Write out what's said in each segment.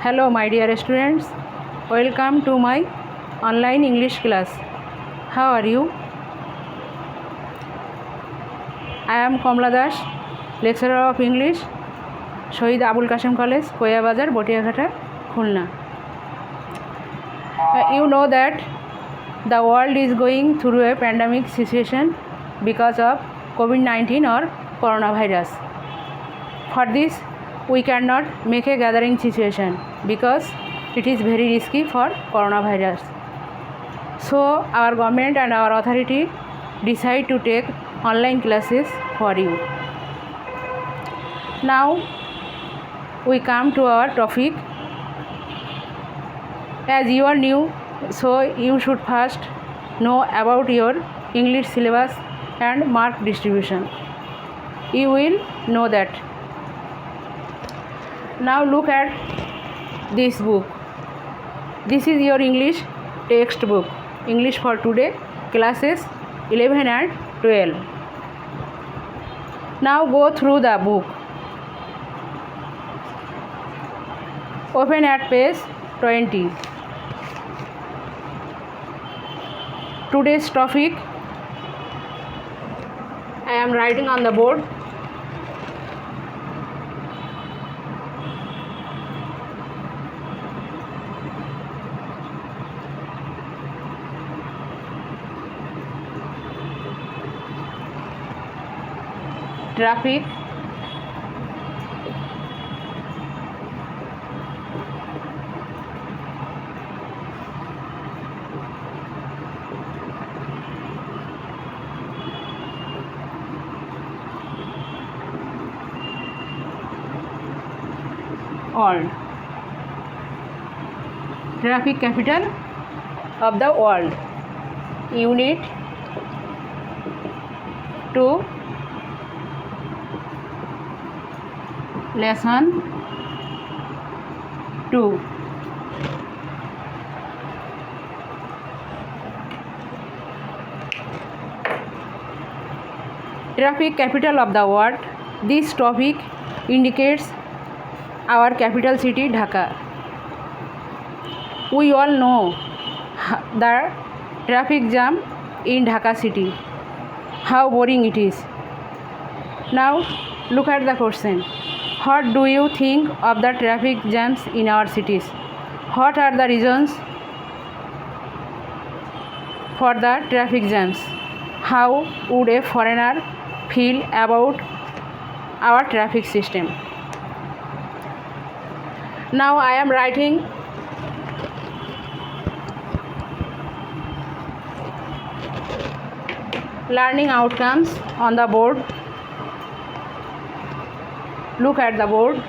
Hello, my dear students. Welcome to my online English class. How are you? I am Kamla Das, lecturer of English, Shohid Abul Qasim College, Koya Bazar, Botiaghata, Khulna. You know that the world is going through a pandemic situation because of COVID-19 or coronavirus. For this, we cannot make a gathering situation because it is very risky for coronavirus. So our government and our authority decide to take online classes for you. Now we come to our topic. As you are new, so you should first know about your English syllabus and mark distribution. You will know that. Now look at this book. This is your English textbook. English for today, classes 11 and 12. Now go through the book. Open at page 20. Today's topic I am writing on the board. Traffic, world. Traffic capital of the world. Unit 2. Lesson 2. Traffic capital of the world. This topic indicates our capital city Dhaka. We all know the traffic jam in Dhaka city. How boring it is. Now look at the question. What do you think of the traffic jams in our cities? What are the reasons for the traffic jams? How would a foreigner feel about our traffic system? Now I am writing learning outcomes on the board. Look at the board.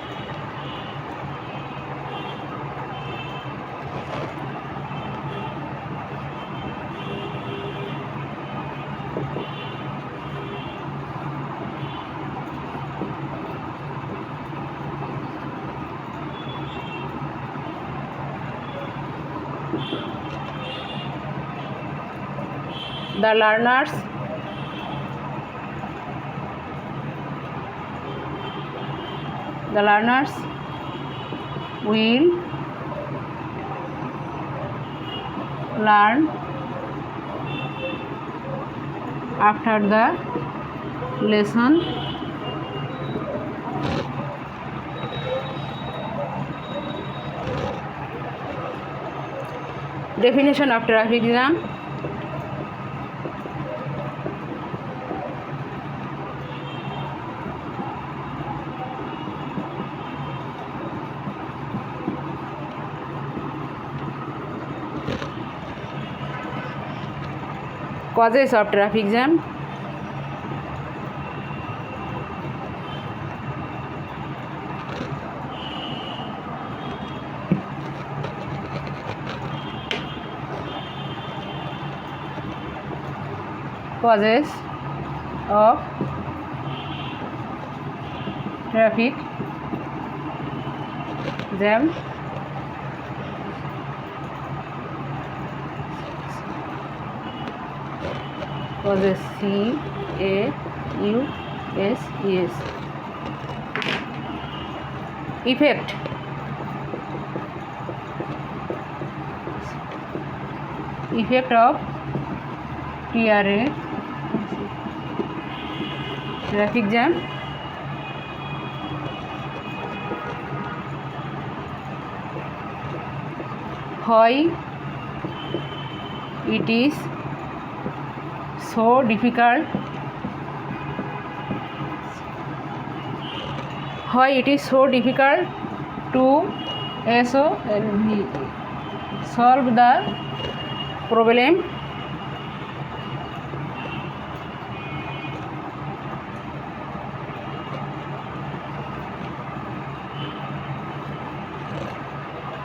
The learners will learn after the lesson. Definition of traffic jam. Causes of traffic jam. Causes of traffic jam. Causes CAUSES. Effect. Effect of TRA, traffic jam. Why it is so difficult? Why it is so difficult to solve the problem?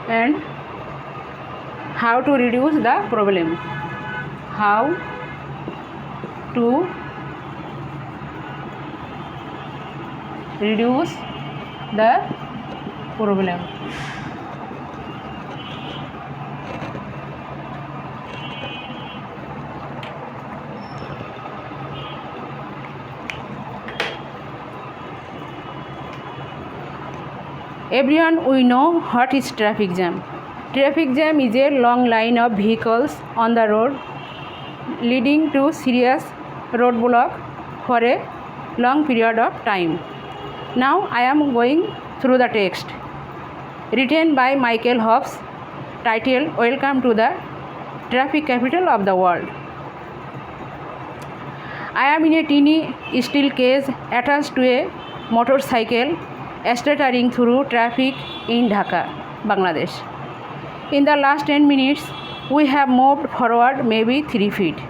And how to reduce the problem? How to reduce the problem? Everyone, we know what is traffic jam. Traffic jam is a long line of vehicles on the road leading to serious roadblock for a long period of time. Now I am going through the text written by Michael Hobbs, titled "Welcome to the Traffic Capital of the World." I am in a teeny steel cage attached to a motorcycle stuttering through traffic in Dhaka, Bangladesh. In the last 10 minutes, we have moved forward maybe 3 feet.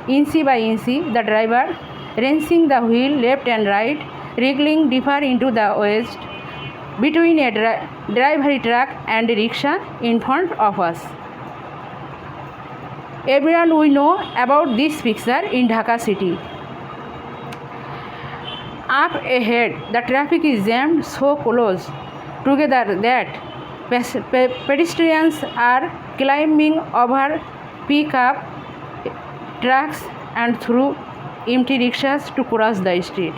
Inch by inch, the driver wrenching the wheel left and right, wriggling deeper into the waist between a delivery truck and a rickshaw in front of us. Everyone, we know about this picture in Dhaka city. Up ahead, the traffic is jammed so close together that pedestrians are climbing over pickup trucks and through empty rickshaws to cross the street.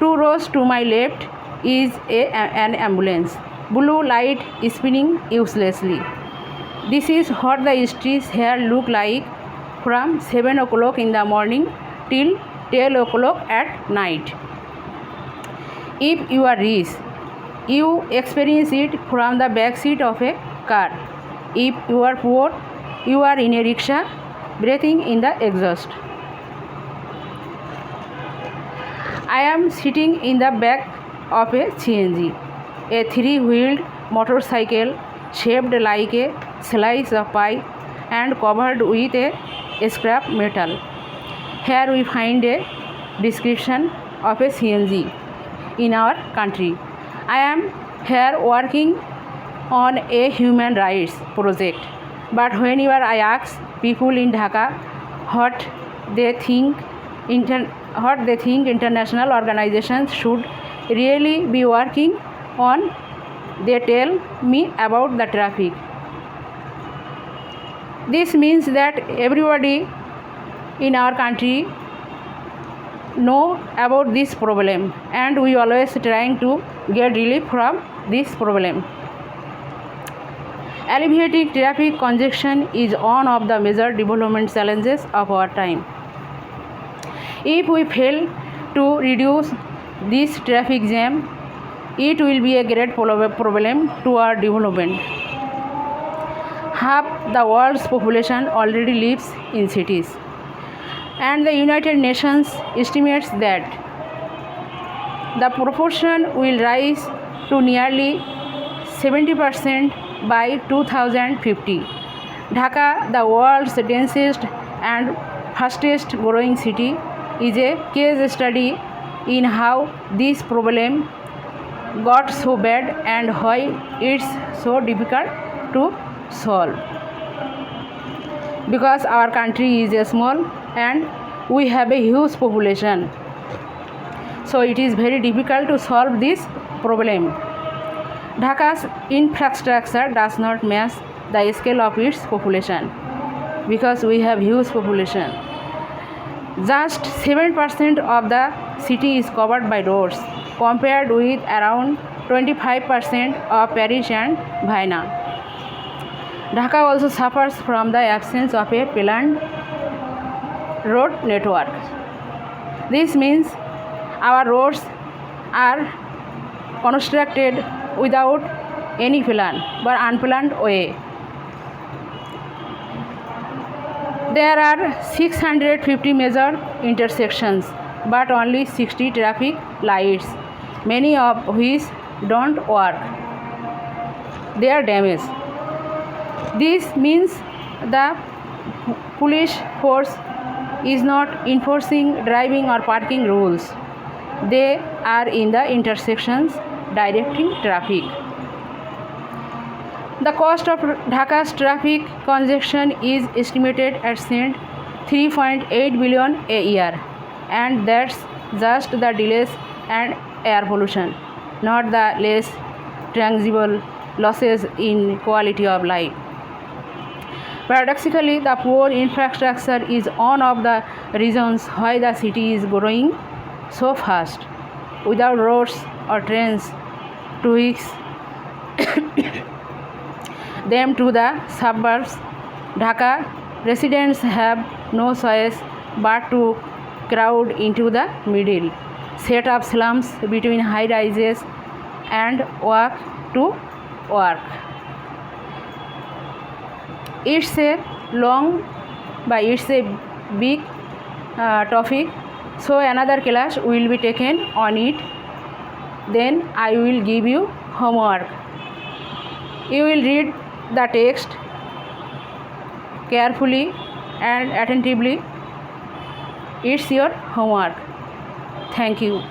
2 rows to my left is an ambulance, blue light spinning uselessly. This is what the streets here look like from 7 o'clock in the morning till 10 o'clock at night. If you are rich, you experience it from the back seat of a car. If you are poor, you are in a rickshaw breathing in the exhaust. I am sitting in the back of a CNG, a 3-wheeled motorcycle shaped like a slice of pie and covered with a scrap metal. Here we find a description of a CNG in our country. I am here working on a human rights project, but whenever I ask people in Dhaka what they think international organizations should really be working on, they tell me about the traffic. This means that everybody in our country know about this problem, and we always trying to get relief from this problem. Alleviating traffic congestion is one of the major development challenges of our time. If we fail to reduce this traffic jam, it will be a great problem to our development. Half the world's population already lives in cities, and the United Nations estimates that the proportion will rise to nearly 70% by 2050. Dhaka, the world's densest and fastest growing city, is a case study in how this problem got so bad and why it's so difficult to solve. Because our country is small and we have a huge population, so it is very difficult to solve this problem. Dhaka's infrastructure does not match the scale of its population because we have huge population. Just 7% of the city is covered by roads, compared with around 25% of Paris and Vienna. Dhaka also suffers from the absence of a planned road network. This means our roads are constructed without any plan but unplanned way. There are 650 major intersections but only 60 traffic lights, many of which don't work. They are damaged. This means the police force is not enforcing driving or parking rules. They are in the intersections directing traffic. The cost of Dhaka's traffic congestion is estimated at 3.8 billion a year, and that's just the delays and air pollution, not the less tangible losses in quality of life. Paradoxically, the poor infrastructure is one of the reasons why the city is growing so fast. Without roads or trains to reach them to the suburbs, Dhaka residents have no choice but to crowd into the middle, set up slums between high rises, and walk to work. It's a big topic, so another class will be taken on it. Then I will give you homework. You will read the text carefully and attentively. It's your homework. Thank you.